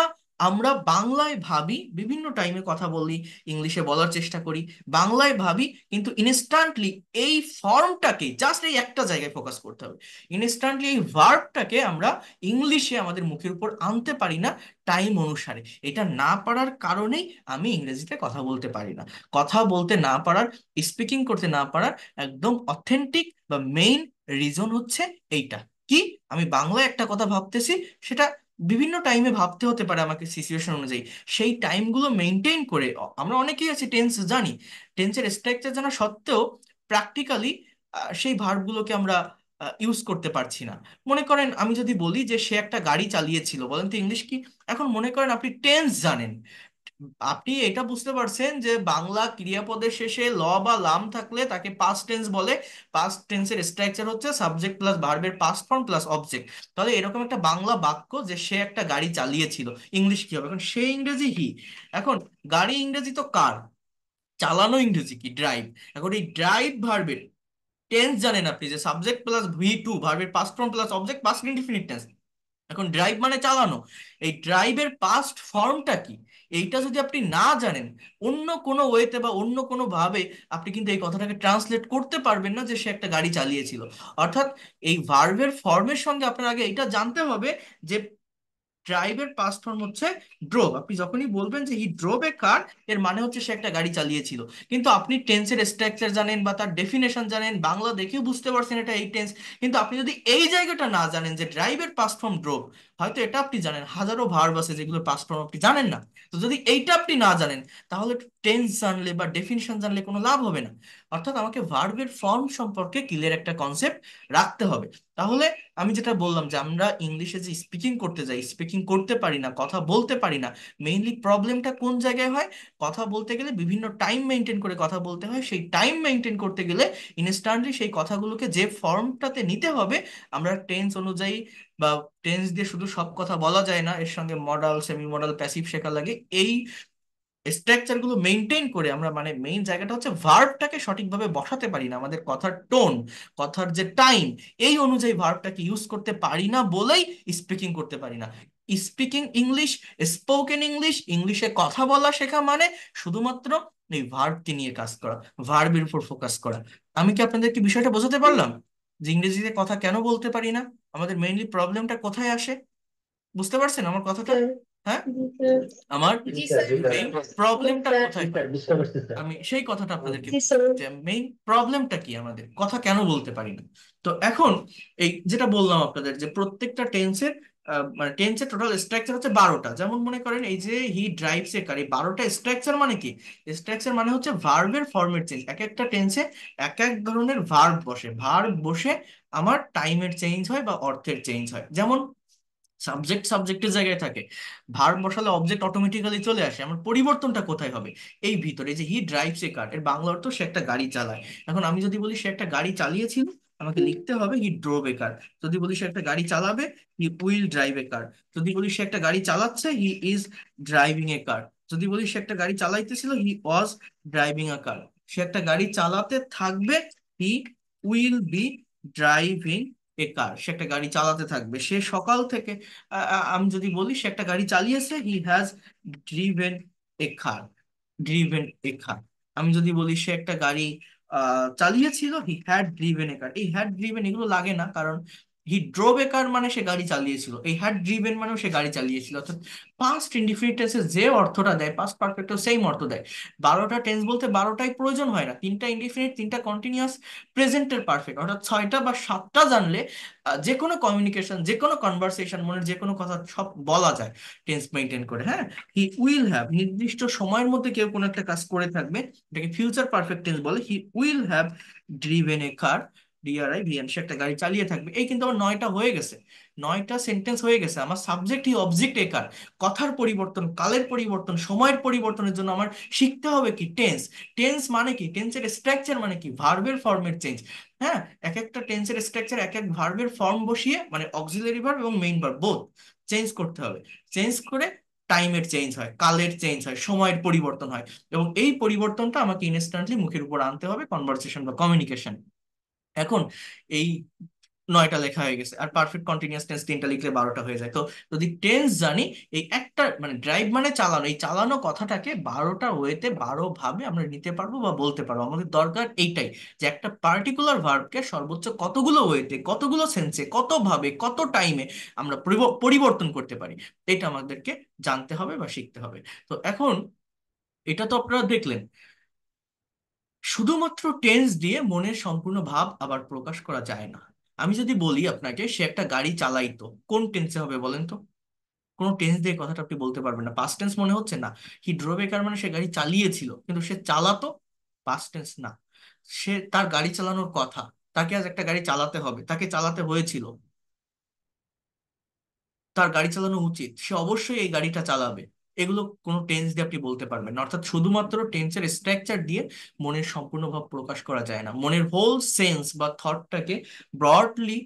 আমরা বাংলায় ভাবি, বিভিন্ন টাইমে কথা বলি, ইংলিশে বলার চেষ্টা করি, বাংলায় ভাবি, কিন্তু ইনস্ট্যান্টলি এই ফর্মটাকে জাস্ট এই একটা জায়গায় ফোকাস করতে হবে। ইনস্ট্যান্টলি এই ভার্বটাকে আমরা ইংলিশে আমাদের মুখের উপর আনতে পারি না টাইম অনুসারে। এটা না পারার কারণেই আমি ইংরেজিতে কথা বলতে পারি না। কথা বলতে না পারার, স্পিকিং করতে না পারার একদম অথেন্টিক বা মেইন রিজন হচ্ছে এইটা। কি, আমি বাংলায় একটা কথা ভাবতেছি, সেটা বিভিন্ন টাইমে ভাবতে হতে পারে আমাকে সিচুয়েশন অনুযায়ী। সেই টাইমগুলো মেনটেন করে আমরা অনেকেই আছি টেন্স জানি, টেন্সের স্ট্রাকচার জানা সত্ত্বেও প্র্যাকটিক্যালি সেই ভার্বগুলোকে আমরা ইউজ করতে পারছি না। মনে করেন আমি যদি বলি যে সে একটা গাড়ি চালিয়েছিল, বলেন তো ইংলিশ কি। এখন মনে করেন আপনি টেন্স জানেন, আপনি এটা বুঝতে পারছেন যে বাংলা ক্রিয়াপদের শেষে ল বা লাম থাকলে তাকে পাস্ট টেন্স বলে। পাস্ট টেন্সের স্ট্রাকচার হচ্ছে সাবজেক্ট প্লাস ভার্বের পাস্ট ফর্ম প্লাস অবজেক্ট। তাহলে এরকম একটা বাংলা বাক্য যে সে একটা গাড়ি চালিয়েছিল, ইংলিশ কি হবে, এখন সে ইংরেজি হি। এখন গাড়ি ইংরেজি তো কার, চালানো ইংরেজি কি, ড্রাইভ। এখন এই ড্রাইভ ভার্বের টেন্স জানেন আপনি, যে সাবজেক্ট প্লাস ভি টু, ভার্বের past form plus object, past indefinite tense. এখন ড্রাইভ মানে চালানো, এই ড্রাইভের পাস্ট ফর্মটা কি, এইটা যদি আপনি না জানেন, অন্য কোনো ওয়েতে বা অন্য কোনো ভাবে আপনি কিন্তু এই কথাটাকে ট্রান্সলেট করতে পারবেন না যে সে একটা গাড়ি চালিয়েছিল। অর্থাৎ এই ভার্বের ফর্মের সঙ্গে আপনার আগে এটা জানতে হবে যে ড্রাইভের পাস্ট ফর্ম হচ্ছে ড্রোভ। আপনি যখনই বলবেন যে হি ড্রোভ এ কার, এর মানে হচ্ছে সে একটা গাড়ি চালিয়েছিল। কিন্তু আপনি টেন্সের স্ট্রাকচার জানেন বা তার ডেফিনেশন জানেন, বাংলা দেখেও বুঝতে পারছেন এটা এই টেন্স, কিন্তু আপনি যদি এই জায়গাটা না জানেন যে ড্রাইভের পাস্ট ফর্ম ড্রোভ, হয়তো এটা আপনি জানেন, হাজারো ভার্ব আছে যেগুলোর পাস্ট ফর্ম আপনি জানেন না। তো যদি এইটা আপনি না জানেন, তাহলে টেন্স জানলে বা ডেফিনেশন জানলে কোনো লাভ হবে না। অর্থাৎ আমাকে ভার্বের ফর্ম সম্পর্কে ক্লিয়ার একটা কনসেপ্ট রাখতে হবে। তাহলে আমি যেটা বললাম যে আমরা ইংলিশে যে স্পিকিং করতে যাই, স্পিকিং করতে পারি না, কথা বলতে পারি না, মেইনলি প্রবলেমটা কোন জায়গায় হয়। কথা বলতে গেলে বিভিন্ন টাইম মেনটেন করে কথা বলতে হয়, সেই টাইম মেনটেন করতে গেলে ইনস্ট্যান্টলি সেই কথাগুলোকে যে ফর্মটাতে নিতে হবে, আমরা টেন্স অনুযায়ী বা টেন্স দিয়ে শুধু সব কথা বলা যায় না, এর সঙ্গে মডাল, সেমি মডাল, প্যাসিভ শেখা লাগে। এই স্ট্রাকচার গুলো মেনটেন করে আমরা, মানে মেইন জায়গাটা হচ্ছে ভার্বটাকে সঠিকভাবে বসাতে পারি না, আমাদের কথার টোন, কথার যে টাইম, এই অনুযায়ী ভার্বটাকে ইউজ করতে পারি না বলেই স্পিকিং করতে পারি না। স্পিকিং ইংলিশ, স্পোকেন ইংলিশ, ইংলিশে কথা বলা শেখা মানে শুধুমাত্র এই ভার্বকে নিয়ে কাজ করা, ভার্বের উপর ফোকাস করা। আমি কি আপনাদেরকে বিষয়টা বোঝাতে পারলাম যে ইংরেজিতে কথা কেন বলতে পারি না, আমাদের মেইনলি প্রবলেমটা কোথায় আসে? বুঝতে পারছেন আমার কথাটা? হ্যাঁ, আমার প্রবলেমটা কোথায় হয়? আমি সেই কথাটা আপনাদেরকে যে মেইন প্রবলেমটা কি, আমাদের কথা কেন বলতে পারি না। তো এখন এই যেটা বললাম আপনাদের যে প্রত্যেকটা টেন্সের মানে টেন্সের টোটাল স্ট্রাকচার হচ্ছে 12টা। যেমন মনে করেন এই যে হি ড্রাইভস এ কার, এই 12টা স্ট্রাকচার মানে কি? স্ট্রাকচার মানে হচ্ছে ভার্বের ফর্মেট চেঞ্জ। এক একটা টেন্সে এক এক ধরনের ভার্ব বসে, ভার্ব বসে আমার টাইমের চেঞ্জ হয় বা অর্থের চেঞ্জ হয়। যেমন সাবজেক্ট সাবজেক্টের জায়গায় থাকে, ভার্ব বসালে অবজেক্ট অটোমেটিক্যালি চলে আসে। আমার পরিবর্তনটা কোথায় হবে? এই ভিতরে যে হি ড্রাইভস এ কার, এর বাংলা অর্থ সে একটা গাড়ি চালায়। এখন আমি যদি বলি সে একটা গাড়ি চালিয়েছিল, আমাকে লিখতে হবে হি ড্রোভ এ কার। যদি বলি সে একটা গাড়ি চালাবে, হি উইল ড্রাইভ এ কার। যদি বলি সে একটা গাড়ি চালাচ্ছে, হি ইজ ড্রাইভিং এ কার। যদি বলি সে একটা গাড়ি চালাইতেছিল, হি ওয়াজ ড্রাইভিং আ কার। সে একটা গাড়ি চালাতে থাকবে, হি উইল বি ড্রাইভিং এ কার। সে একটা গাড়ি চালাতে থাকবে, সে সকাল থেকে আমি যদি বলি সে একটা গাড়ি চালিয়েছে, he has driven a car. Driven a car. আমি যদি বলি সে একটা গাড়ি চালিয়েছিল, হি হ্যাড ড্রিভেন এ কার। এই হ্যাড ড্রিভেন এগুলো লাগে না, কারণ হি ড্রোভ এ কার মানে সে গাড়ি চালিয়েছিল, এই হ্যাড ড্রিভেন মানেও সে গাড়ি চালিয়েছিল। অর্থাৎ পাস্ট ইনডিফিনিট টেন্সে যে অর্থটা দেয়, পাস্ট পারফেক্টেও সেম অর্থ দেয়। 12টা টেন্স বলতে 12টাই প্রয়োজন হয় না, 3টা ইনডিফিনিট, 3টা কন্টিনিউয়াস, প্রেজেন্টের পারফেক্ট। অর্থাৎ 6টা বা 7টা জানলে যে কোনো কমিউনিকেশন, যে কোনো কনভারসেশন, মনের যে কোনো কথা সব বলা যায় টেন্স মেনটেন করে। হ্যাঁ, হি উইল হ্যাভ, নির্দিষ্ট সময়ের মধ্যে কেউ কোনো একটা কাজ করে থাকবে, এটাকে ফিউচার পারফেক্ট টেন্স বলে। He will have driven a car, D R I V N, সে একটা গাড়ি চালিয়ে থাকবে। এই কিন্তু আমার 9টা হয়ে গেছে, 9টা সেন্টেন্স হয়ে গেছে। আমার সাবজেক্ট হি অবজেক্ট এ কার। কথার পরিবর্তন, কালের পরিবর্তন, সময়ের পরিবর্তনের জন্য আমার শিখতে হবে কি? টেন্স। টেন্স মানে কি? টেন্সের স্ট্রাকচার মানে কি? ভার্বের ফর্মের চেঞ্জ। হ্যাঁ, এক একটা টেন্সের স্ট্রাকচার এক এক ভার্বের ফর্ম বসিয়ে, মানে অক্সিলারি ভার্ব এবং মেইন ভার্ব বোথ চেঞ্জ করতে হবে। চেঞ্জ করে টাইমের চেঞ্জ হয়, কালের চেঞ্জ হয়, সময়ের পরিবর্তন হয়। এবং এই পরিবর্তনটা আমাকে ইনস্ট্যান্টলি মুখের উপর আনতে হবে কনভারসেশন বা কমিউনিকেশন। এখন এই 9টা লেখা হয়ে গেছে, আর পারফেক্ট কন্টিনিউয়াস টেন্স 3টা লিখলে 12টা হয়ে যায়। তো যদি টেন্স জানি, এই একটা মানে ড্রাইভ মানে চালানো, এই চালানো কথাটাকে 12টা ওয়েতে 12 ভাবে আমরা নিতে পারবো বা বলতে পারবো। আমাদের দরকার এইটাই, যে একটা পার্টিকুলার ভার্বকে সর্বোচ্চ কতগুলো ওয়েতে, কতগুলো সেন্সে, কত ভাবে, কত টাইমে আমরা পরিবর্তন করতে পারি, এটা আমাদেরকে জানতে হবে বা শিখতে হবে। তো এখন এটা তো আপনারা দেখলেন, শুধুমাত্র টেন্স দিয়ে মনের সম্পূর্ণ ভাব আবার প্রকাশ করা যায় না। আমি যদি বলি আপনাকে সে একটা গাড়ি চালাইতো, কোন টেন্সে হবে বলেন তো? কোনো টেন্স দিয়ে কথাটা আপনি বলতে পারবেন না। পাস্ট টেন্স মনে হচ্ছে না? হি ড্রোভ এ কার মানে সে গাড়ি চালিয়েছিল, কিন্তু সে চালাতো, পাস্ট টেন্স না। সে তার গাড়ি চালানোর কথা, তাকে আজ একটা গাড়ি চালাতে হবে, তাকে চালাতে হয়েছিল, তার গাড়ি চালানো উচিত, সে অবশ্যই এই গাড়িটা চালাবে। এগুলো কোনো টেন্স দিয়ে আপনি বলতে পারবেন না। অর্থাৎ শুধুমাত্র টেন্সের স্ট্রাকচার দিয়ে মনের সম্পূর্ণ ভাব প্রকাশ করা যায় না। মনের হোল সেন্স বা থটটাকে ব্রডলি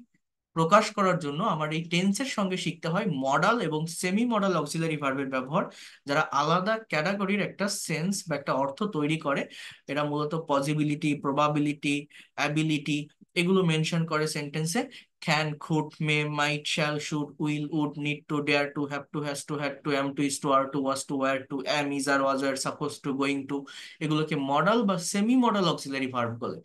প্রকাশ করার জন্য আমার এই টেন্সের সঙ্গে শিখতে হয় মডাল এবং সেমি মডাল অক্সিলারি ভার্বের ব্যবহার, যারা আলাদা ক্যাটাগরির একটা সেন্স বা একটা অর্থ তৈরি করে। এরা মূলত পসিবিলিটি, প্রবাবিলিটি, অ্যাবিলিটি এগুলো মেনশন করে সেন্টেন্সে। can, could, may, might, shall, should, will, would, need to, dare to, have to, has to, had to, am to, is to, are to, was to, were to, am, is, are, was, were, supposed to, going to, এগুলোকে modal বা semi modal auxiliary verb বলে।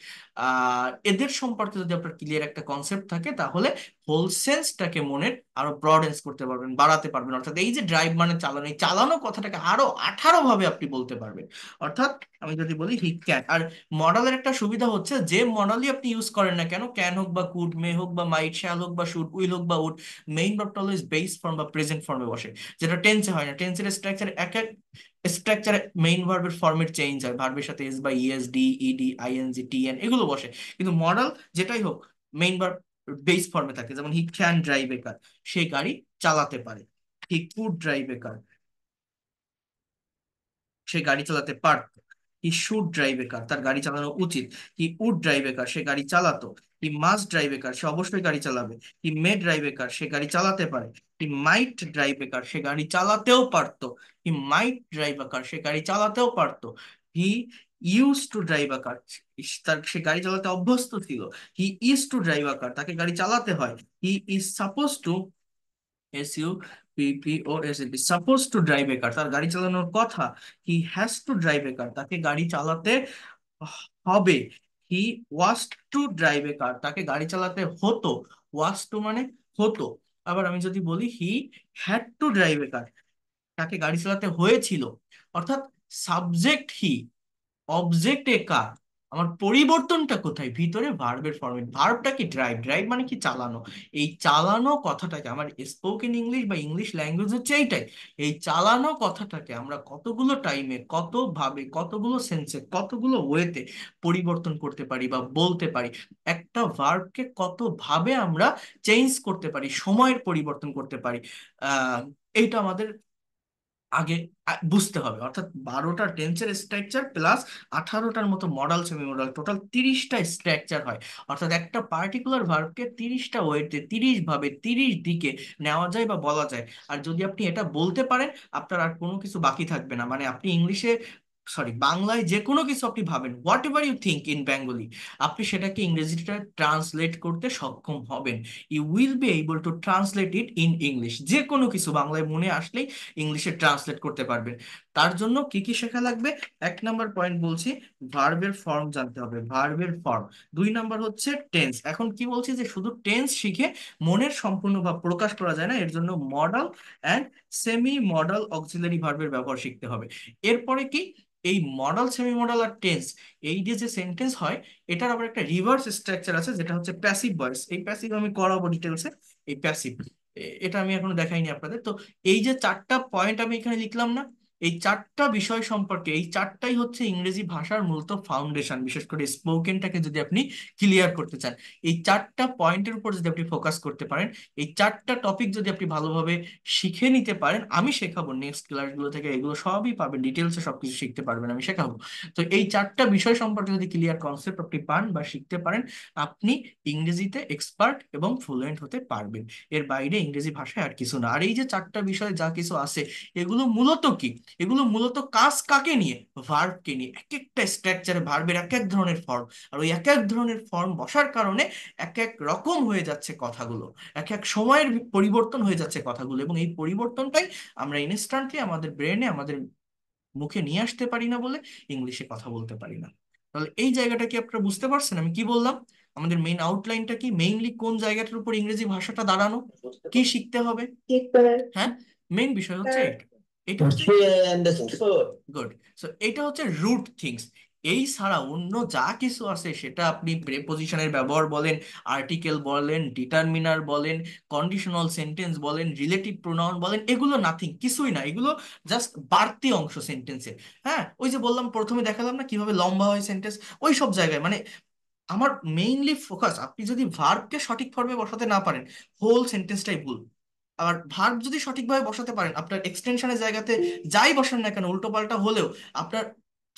আর এদের সম্পর্কে যদি আপনার clear একটা concept থাকে, তাহলে হোল সেন্সটাকে মনের আরো ব্রডেন্স করতে পারবেন, বাড়াতে পারবেন। অর্থাৎ এই যে ড্রাইভ মানে চালানো, এই চালানো কথাটাকে আরো 18 ভাবে আপনি বলতে পারবেন। অর্থাৎ আমি যদি বলি হি ক্যান, আর মডালের একটা সুবিধা হচ্ছে যে মডালই আপনি ইউজ করেন না কেন, ক্যান হোক বা কুড, মে হোক বা মাইট, শ্যাল হোক বা শুড, উইল হোক বা উড, মেইন ভার্বটা অলওয়েজ বেস ফর্ম বা প্রেজেন্ট ফর্মে বসে, যেটা টেন্সে হয় না। টেন্সের স্ট্রাকচার এক এক স্ট্রাকচারে মেইন ভার্বের ফর্মের চেঞ্জ হয়, ভার্বের সাথে এস বা ES, D, ED, ING, TN এগুলো বসে। কিন্তু মডাল যেটাই হোক, মেইন ভার্ব বেস ফর্মে থাকে। যেমন হি ক্যান ড্রাইভ এ কার, সে গাড়ি চালাতে পারে। হি কুড ড্রাইভ এ কার, সে গাড়ি চালাতে পারতো। He should drive a car, তার গাড়ি চালানো উচিত। হি উড ড্রাইভ এ কার, সে গাড়ি চালাতো। হি মাস্ট ড্রাইভ এ কার, সে অবশ্যই গাড়ি চালাবে। হি মে ড্রাইভ এ কার, সে গাড়ি চালাতে পারে। হি মাইট ড্রাইভ এ কার, সে গাড়ি চালাতেও পারতো। হি মাইট ড্রাইভ এ কার, সে গাড়ি চালাতেও পারতো। He use to drive a car, তার সে গাড়ি চালাতে অভ্যস্ত ছিল। He is to drive a car, তাকে গাড়ি চালাতে হয়। He is suppose to, SUPPOSED, suppose to drive a car, তার গাড়ি চালানোর কথা। He has to drive a car, তাকে গাড়ি চালাতে হবে। হি ওয়াজ টু ড্রাইভ এ কার, তাকে গাড়ি চালাতে হতো। ওয়াজ টু মানে হতো। আবার আমি যদি বলি he had to drive a car, তাকে গাড়ি চালাতে হয়েছিল, অর্থাৎ সাবজেক্ট হি, অবজেক্ট এ কার। আমার পরিবর্তনটা কোথায়? ভিতরে ভার্বের ফর্মে। ভার্বটা কি? ড্রাইভ। ড্রাইভ মানে কি? চালানো। এই চালানো কথাটাকে, আমার স্পোকেন ইংলিশ বা ইংলিশ ল্যাঙ্গুয়েজ হচ্ছে এইটাই, এই চালানো কথাটাকে আমরা কতগুলো টাইমে, কত ভাবে, কতগুলো সেন্সে, কতগুলো ওয়েতে পরিবর্তন করতে পারি বা বলতে পারি। একটা ভার্বকে কত ভাবে আমরা চেঞ্জ করতে পারি, সময়ের পরিবর্তন করতে পারি, আহ এইটা আমাদের আগে বুঝতে হবে। অর্থাৎ 12টা টেন্সের স্ট্রাকচার প্লাস 18টার মতো মডাল সেমি মডাল, টোটাল 30টা স্ট্রাকচার হয়। অর্থাৎ একটা পার্টিকুলার ভার্বকে 30টা ওয়েতে, 30 ভাবে, 30 দিকে নেওয়া যায় বা বলা যায়। আর যদি আপনি এটা বলতে পারেন, আপনার আর কোনো কিছু বাকি থাকবে না। মানে আপনি ইংলিশে, সরি, বাংলায় যে কোনো কিছু আপনি ভাবেন, whatever you think in Bengali, আপনি সেটাকে ইংরেজিটা ট্রান্সলেট করতে সক্ষম হবেন। You will be able to translate it in English. যে কোনো কিছু বাংলায় মনে আসলেই ইংলিশে ট্রান্সলেট করতে পারবেন। তার জন্য কি কি শেখা লাগবে? 1 নাম্বার পয়েন্ট বলছি, ভার্বের ফর্ম জানতে হবে, ভার্বের ফর্ম। 2 নাম্বার হচ্ছে টেন্স। এখন কি বলছি যে শুধু টেন্স শিখে মনের সম্পূর্ণ ভাব প্রকাশ করা যায় না, এর জন্য modal and semi modal auxiliary ভার্বের ব্যবহার শিখতে হবে। এরপরে কি, এই মডাল, সেমি মডাল আর টেন্স, এই দিয়ে যে সেন্টেন্স হয়, এটার আবার একটা রিভার্স স্ট্রাকচার আছে যেটা হচ্ছে প্যাসিভ ভয়েস। এই প্যাসিভ আমি করাবো ডিটেলসে। এই প্যাসিভ, এটা আমি এখনো দেখাইনি আপনাদের। তো এই যে 4টা পয়েন্ট আমি এখানে লিখলাম না, এই 4টা বিষয় সম্পর্কে, এই 4টাই হচ্ছে ইংরেজি ভাষার মূলত ফাউন্ডেশন। বিশেষ করে স্পোকেনটাকে যদি আপনি ক্লিয়ার করতে চান, এই 4টা পয়েন্টের উপর যদি আপনি ফোকাস করতে পারেন, এই 4টা টপিক যদি আপনি ভালোভাবে শিখে নিতে পারেন, আমি শেখাবো নেক্সট ক্লাসগুলো থেকে, এগুলো সবই পাবেন ডিটেলসে, সবকিছু শিখতে পারবেন, আমি শেখাবো। তো এই 4টা বিষয় সম্পর্কে যদি ক্লিয়ার কনসেপ্ট আপনি পান বা শিখতে পারেন, আপনি ইংরেজিতে এক্সপার্ট এবং ফ্লুয়েন্ট হতে পারবেন। এর বাইরে ইংরেজি ভাষায় আর কিছু না। আর এই যে 4টা বিষয় যা কিছু আছে, এগুলো মূলত কি? এগুলো মূলত কাজ কাকে নিয়ে? ভার্বকে নিয়ে। এক একটা স্ট্রাকচারে ভার্বের এক এক ধরনের ফর্ম, আর ওই এক এক ধরনের ফর্ম বসার কারণে এক এক রকম হয়ে যাচ্ছে কথাগুলো, এক এক সময়ের পরিবর্তন হয়ে যাচ্ছে কথাগুলো, এবং এই পরিবর্তনটাই আমরা ইনস্ট্যান্টলি আমাদের ব্রেনে, আমাদের মুখে নিয়ে আসতে পারি না বলে ইংলিশে কথা বলতে পারি না। তাহলে এই জায়গাটা কি আপনারা বুঝতে পারছেন আমি কি বললাম? আমাদের মেইন আউটলাইনটা কি, মেইনলি কোন জায়গাটার উপর ইংরেজি ভাষাটা দাঁড়ানো, কি শিখতে হবে? হ্যাঁ, মেইন বিষয় হচ্ছে এটা। এটা হচ্ছে গুড। সো এটা হচ্ছে রুট থিংস। এই ছাড়া অন্য যা কিছু আছে, সেটা আপনি প্রেপোজিশনের ব্যবহার বলেন, আর্টিকেল বলেন, ডিটারমিনার বলেন, কন্ডিশনাল সেন্টেন্স বলেন, রিলেটিভ প্রোনাউন বলেন, এগুলো নাথিং, কিছুই না। এগুলো জাস্ট বাড়তি অংশ সেন্টেন্সের। হ্যাঁ, ওই যে বললাম, প্রথমে দেখালাম না কিভাবে লম্বা হয় সেন্টেন্স, ওই সব জায়গায় মানে আমার মেইনলি ফোকাস, আপনি যদি ভার্বকে সঠিক ফর্মে বসাতে না পারেন, হোল সেন্টেন্সটাই ভুল। আবার ভার্ব যদি সঠিকভাবে বসাতে পারেন, আপনার এক্সটেনশনের জায়গাতে যাই বসান না কেন, উল্টো পাল্টা হলেও আপনার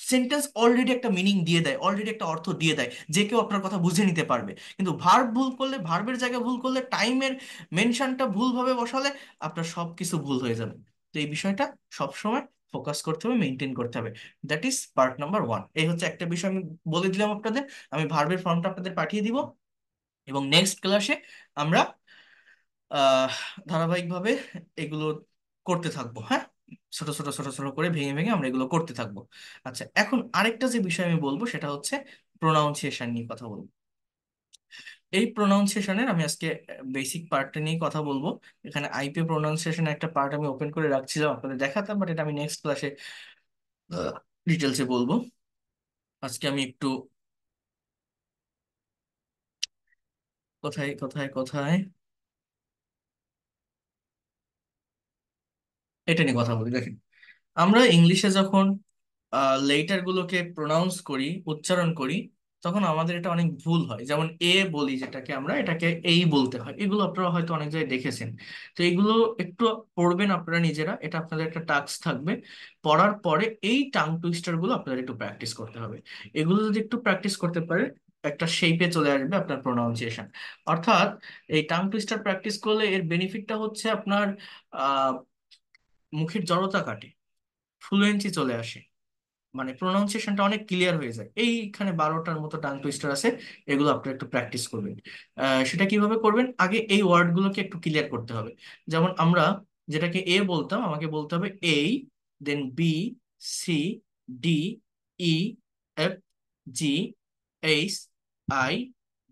সেন্টেন্স অলরেডি একটা মিনিং দিয়ে দেয়, অলরেডি একটা অর্থ দিয়ে দেয়, যে কেউ আপনার কথা বুঝে নিতে পারবে। কিন্তু ভার্ব ভুল করলে, ভার্বের জায়গায় ভুল করলে, টাইমের মেনশনটা ভুলভাবে বসালে, আপনার সবকিছু ভুল হয়ে যাবে। তো এই বিষয়টা সবসময় ফোকাস করতে হবে, মেনটেন করতে হবে। That is part number 1। এই হচ্ছে একটা বিষয় আমি বলে দিলাম আপনাদের। আমি ভার্বের ফর্মটা আপনাদের পাঠিয়ে দিব, এবং নেক্সট ক্লাসে আমরা আহ ধারাবাহিকভাবে এগুলো করতে থাকবো। হ্যাঁ, ছোট ছোট ছোট ছোট করে ভেঙে ভেঙে আমরা এগুলো করতে থাকবো। আচ্ছা, এখন আরেকটা যে বিষয় আমি বলবো সেটা হচ্ছে প্রোনাউন্সিয়েশন নিয়ে কথা বলবো। এই প্রোনাউন্সিয়েশনের আমি আজকে বেসিক পার্টটা নিয়ে কথা বলবো। এখানে আইপি প্রোনাউন্সিয়েশনের একটা পার্ট আমি ওপেন করে রাখছিলাম আপনাদের দেখাতাম, বাট এটা আমি নেক্সট ক্লাসে ডিটেলসে বলবো। আজকে আমি একটু কোথায় কোথায় কোথায় এটা নিয়ে কথা বলি। দেখেন, আমরা ইংলিশে যখন লেটার গুলোকে প্রোনাউন্স করি, উচ্চারণ করি, তখন আমাদের এটা অনেক ভুল হয়। যেমন এ বলি, যেটাকে আমরা, এটাকে এই বলতে হয়। এগুলো আপনারা হয়তো অনেক জায়গায় দেখেছেন। তো এগুলো একটু পড়বেন আপনারা নিজেরা, এটা আপনাদের একটা টাস্ক থাকবে। পড়ার পরে এই টাং টুইস্টার গুলো আপনাদের একটু প্র্যাকটিস করতে হবে। এগুলো যদি একটু প্র্যাকটিস করতে পারে, একটা শেপে চলে আসবে আপনার প্রোনাউন্সিয়েশন। অর্থাৎ এই টাং টুইস্টার প্র্যাকটিস করলে এর বেনিফিটটা হচ্ছে আপনার আহ মুখের জড়তা কাটে, ফ্লুয়েন্সি চলে আসে, মানে প্রোনাউন্সিয়েশনটা অনেক ক্লিয়ার হয়ে যায়। এইখানে 12টার মতো টাং টুইস্টার আছে, এগুলো আপনারা একটু প্র্যাকটিস করবেন। সেটা কিভাবে করবেন? আগে এই ওয়ার্ডগুলোকে একটু ক্লিয়ার করতে হবে। যেমন আমরা যেটাকে এ বলতাম, আমাকে বলতে হবে এই, then B, C, D, E, F, G, H, I,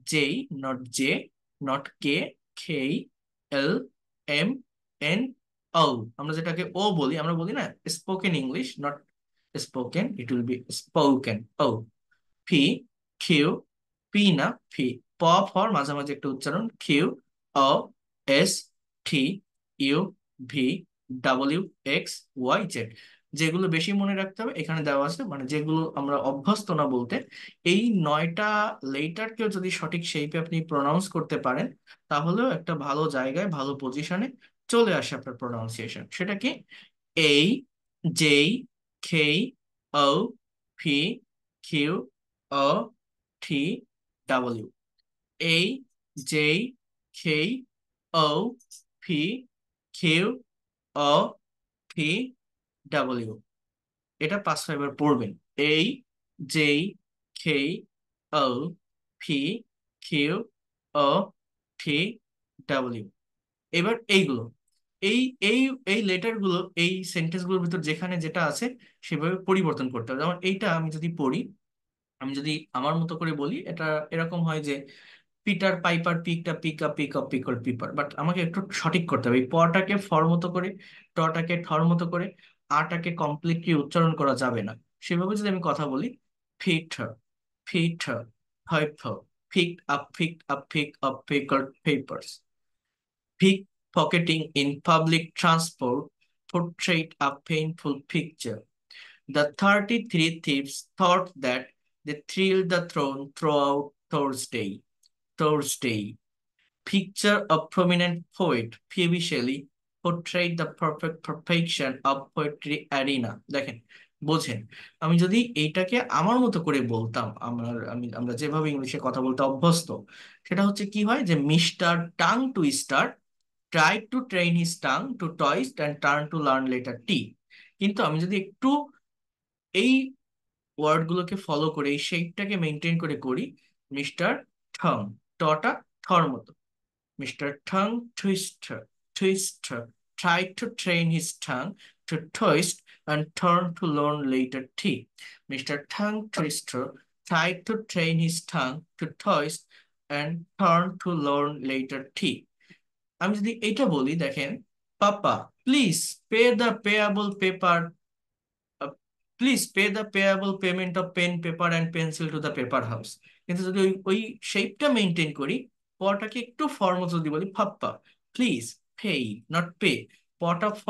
J, not J, not K, K, L, M, N, O, আমরা যেটাকে ও বলি, আমরা বলি না spoken English, not spoken, it will be spoken. O, P, Q, P না, P, প ফর মাঝামাঝি একটা উচ্চারণ, Q, O, S, T, U, V, W, X, Y, Z. যেগুলো বেশি মনে রাখতে হবে এখানে দেওয়া আছে, মানে যেগুলো আমরা অভ্যস্ত না বলতে। এই 9টা লেটারকেও যদি সঠিক শেপে আপনি প্রনাউন্স করতে পারেন, তাহলেও একটা ভালো জায়গায়, ভালো পজিশনে চলে আসে আপনার প্রোনাউন্সিয়েশন। সেটা কি? এই, জেই, খেই, ও, পি, কিউ, ও, টি, ডাব্লিউ। এই, জেই, খেই, ও, পি, কিউ, ও, টি, ডাব্লিউ। এটা 5-6 বার পড়বেন। এই, জেই, খেই, ও, পি, কিউ, ও, টি, ডাব্লিউ। এবার এইগুলো, এই এই এই লেটার গুলো এই সেন্টেন্স গুলোর ভিতর যেখানে যেটা আছে সেভাবে পরিবর্তন করতে হবে। যেমন এইটা আমি যদি পড়ি, আমি যদি আমার মতো করে বলি, এটা এরকম হয় যে Peter Piper picked a pick up pick up pickle pepper. But আমাকে একটু সঠিক করতে হবে, এই পটাকে ফর মতো করে, টটাকে ঠর মতো করে, আটাকে কমপ্লিটলি উচ্চারণ করা যাবে না। সেভাবে যদি আমি কথা বলি, Peter, Peter, fife, pick up pick up pick up pickle peppers. Pickpocketing in public transport portrayed a painful picture. The 33 thieves thought that they thrilled the throne throughout Thursday. Thursday. Picture of prominent poet P.B. Shelley portrayed the perfect perfection of poetry arena. দেখেন, বোঝেন, আমি যদি এইটাকে আমার মতো করে বলতাম, আমরা যেভাবে ইংলিশে কথা বলতে অভ্যস্ত, সেটা হচ্ছে কি হয় যে mister tongue twister tried to train his tongue to twist and turn to learn letter T। কিন্তু আমি যদি একটু এই ওয়ার্ডগুলোকে ফলো করে এই শেপটাকে মেনটেন করে করি, মিস্টার ঠং, টটা থর মতো, mister tongue twister, twister tried to train his tongue to twist and turn to learn later T। Mr. Tongue Twister tried to train his tongue to twist and turn to learn later T। আমি যদি এটা বলি, দেখেন, papa please pay the payable paper, please pay the payable payment of pen paper and pencil to the paper house. কিন্তু যদি ওই ওই শেপটা মেনটেন করি, পটাকে একটু ফর্মত যদি বলি, পাপ্পা প্লিজ পে, নট পে, পটা ফ,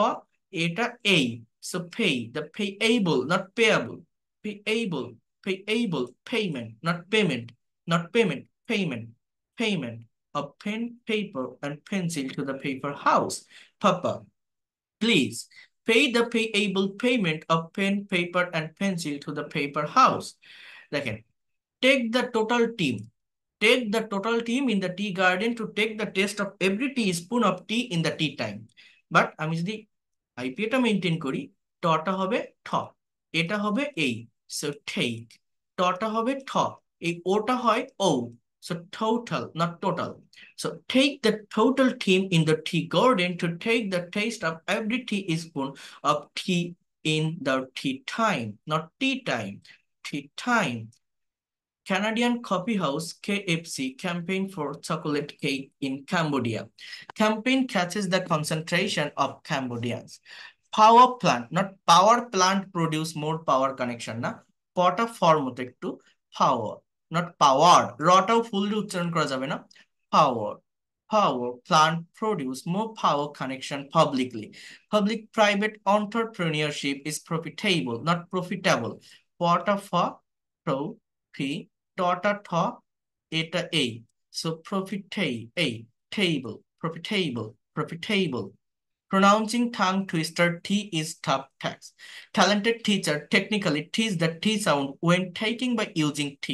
এটা এই, so pay, the payable not payable, payable, payable, payment not payment, not payment, payment, payment of pen, paper, and pencil to the paper house. Papa, please pay the payable payment of pen, paper, and pencil to the paper house. দেখেন, take the total team. Take the total team in the tea garden to take the taste of every teaspoon of tea in the tea time. But আমি যদি আইপিএটা maintain করি, টটা হবে ঠ, এটা হবে এই, so ঠেক, টটা হবে ঠ, এই ওটা হয় ও, so total not total. So take the total team in the tea garden to take the taste of every teaspoon of tea in the tea time, not tea time, tea time. Canadian Coffee House KFC campaign for chocolate cake in Cambodia. Campaign catches the concentration of Cambodians. Power plant, not power plant produce more power connection না, পটা ফর্মত একটু, power not power, রটাও fully উচ্চারণ করা যাবে না, power, power plant produce more power connection publicly. Public private entrepreneurship is profitable, not profitable. পটা ফ, pro, ফি, টটা ঠ, এটা এই, so profitable, table, profitable, profitable. Pronouncing tongue twister T is tough task. Talented teacher technically teach the T sound when taking by using T.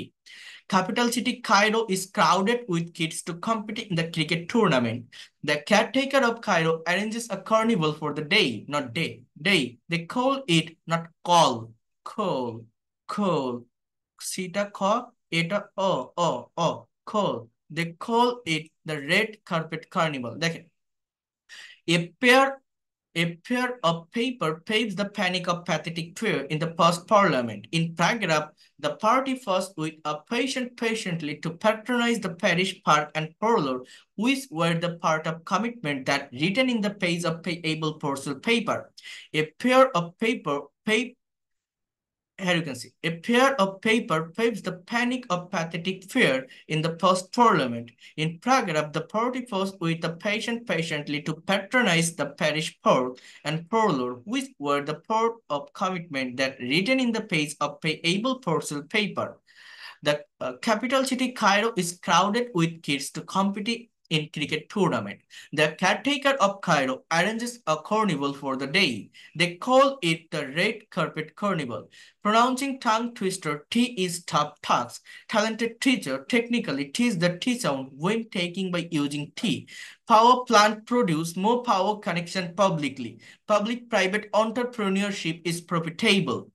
Capital city Cairo is crowded with kids to compete in the cricket tournament. The caretaker of Cairo arranges a carnival for the day, not day, day. They call it, not call, call, call. Sita call, এটা ও, call. They call it the red carpet carnival. দেখেন, a pair A fear of paper paves the panic of pathetic fear in the first parliament. In paragraph, the party first with a patient patiently to patronize the parish park and parlor, which were the part of commitment that written in the page of payable parcel paper. A pair of paper, here you can see, a pair of paper paves the panic of pathetic fear in the first parliament. In paragraph, the party first with the patient patiently to patronize the parish court and parlor, which were the part of commitment that written in the page of payable parcel paper. The capital city Cairo is crowded with kids to compete in cricket tournament. The caretaker of Cairo arranges a carnival for the day. They call it the Red Carpet Carnival. Pronouncing tongue twister, T is tough task. Talented teacher technically teach the T sound when taking by using T. Power plant produce more power connection publicly. Public-private entrepreneurship is profitable.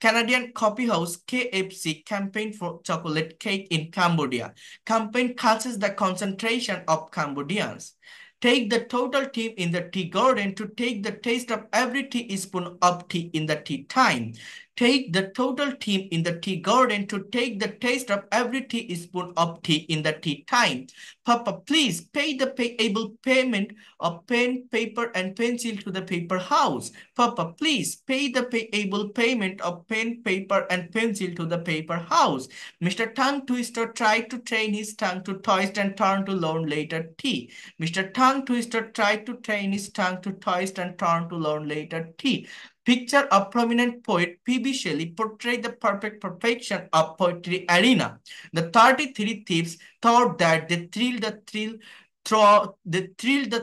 Canadian coffeehouse KFC campaign for chocolate cake in Cambodia. Campaign catches the concentration of Cambodians. Take the total team in the tea garden to take the taste of every teaspoon of tea in the tea time. Take the total team in the tea garden to take the taste of every teaspoon of tea in the tea time. Papa, please pay the payable payment of pen, paper, and pencil to the paper house. Papa, please pay the payable payment of pen, paper, and pencil to the paper house. Mr. Tongue Twister tried to train his tongue to twist and turn to learn later tea. Mr. Tongue Twister tried to train his tongue to twist and turn to learn later tea. Picture of prominent poet P.B. Shelley portrayed the perfect perfection of poetry arena. The 33 thieves thought that they thrilled the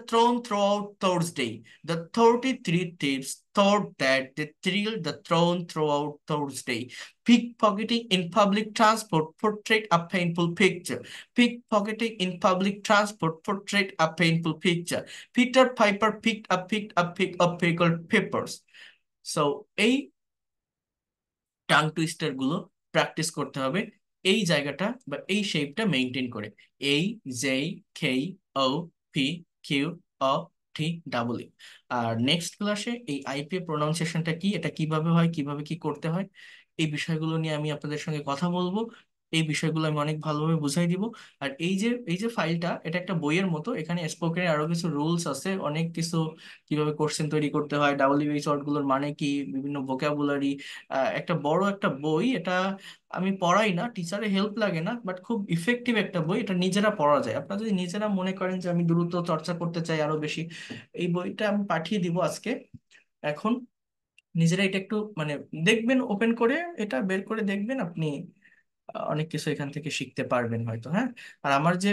throne throughout Thursday. The 33 thieves thought that they thrilled the throne throughout Thursday. Pickpocketing in public transport portrayed a painful picture. Pickpocketing in public transport portrayed a painful picture. Peter Piper picked a pick of pickled peppers. So এই tongue twister গুলো practice করতে হবে এই জায়গাটা বা এই শেপটা maintain করে এই জে খেই ও পি কিউ অ টি ডাবল ই। আর নেক্সট ক্লাসে এই আইপিএ প্রোনাউন্সিয়েশনটা কি, এটা কিভাবে হয়, কিভাবে কি করতে হয়, এই বিষয়গুলো নিয়ে আমি আপনাদের সঙ্গে কথা বলবো। এই বিষয়গুলো আমি অনেক ভালোভাবে বুঝাই দিব। আর এই যে ফাইলটা, এটা একটা বইয়ের মতো, এখানে স্পোকেন আরো কিছু রুলস আছে, অনেক কিছু, কিভাবে কোশ্চেন তৈরি করতে হয়, ডাব্লিউএইচ ওয়ার্ড গুলোর মানে কি, বিভিন্ন ভোকাবুলারি, একটা বড় একটা বই এটা। আমি পড়াই না, টিচারের হেল্প লাগে না, বাট খুব ইফেক্টিভ একটা বই, এটা নিজেরা পড়া যায়। আপনারা যদি নিজেরা মনে করেন যে আমি দ্রুত চর্চা করতে চাই আরো বেশি, এই বইটা আমি পাঠিয়ে দিব আজকে। এখন নিজেরা এটা একটু মানে দেখবেন, ওপেন করে এটা বের করে দেখবেন আপনি, অনেক কিছু এখান থেকে শিখতে পারবেন হয়তো। হ্যাঁ, আর আমার যে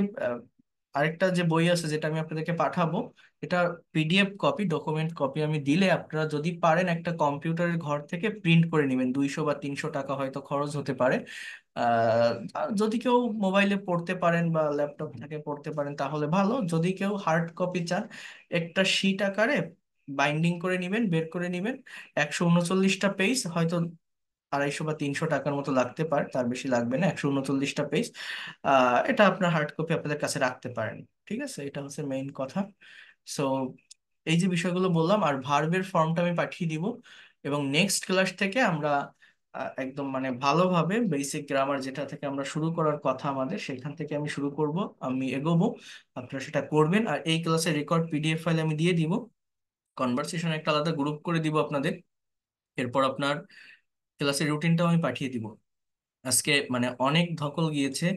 আরেকটা যে বই আছে যেটা আমি আপনাদেরকে পাঠাবো, এটা পিডিএফ কপি, ডকুমেন্ট কপি আমি দিলে আপনারা যদি পারেন একটা কম্পিউটারের ঘর থেকে প্রিন্ট করে নেবেন, 200 বা 300 টাকা হয়তো খরচ হতে পারে। আর যদি কেউ মোবাইলে পড়তে পারেন বা ল্যাপটপ থেকে পড়তে পারেন তাহলে ভালো। যদি কেউ হার্ড কপি চান, একটা শীট আকারে বাইন্ডিং করে নিবেন, বের করে নিবেন। 139টা পেজ, হয়তো 250 বা 300 টাকার মতো লাগতে পারে, তার বেশি লাগবে না। 139টা পেজ, এটা আপনার হার্ড কপি আপনাদের কাছে রাখতে পারেন। ঠিক আছে, এটা হচ্ছে মেইন কথা। সো এই যে বিষয়গুলো বললাম, আর ভার্বের ফর্মটা আমি পাঠিয়ে দিব। এবং নেক্সট ক্লাস থেকে আমরা একদম মানে ভালোভাবে বেসিক গ্রামার যেটা থেকে আমরা শুরু করার কথা আমাদের, সেখান থেকে আমি শুরু করব, আমি এগোবো। আপনারা সেটা করবেন। আর এই ক্লাসের রেকর্ড পিডিএফ ফাইল আমি দিয়ে দিব, কনভারসেশন একটা আলাদা গ্রুপ করে দিব আপনাদের। এরপর আপনার ক্লাসের রুটিনটাও আমি পাঠিয়ে দিব। আজকে মানে অনেক ধকল গিয়েছে,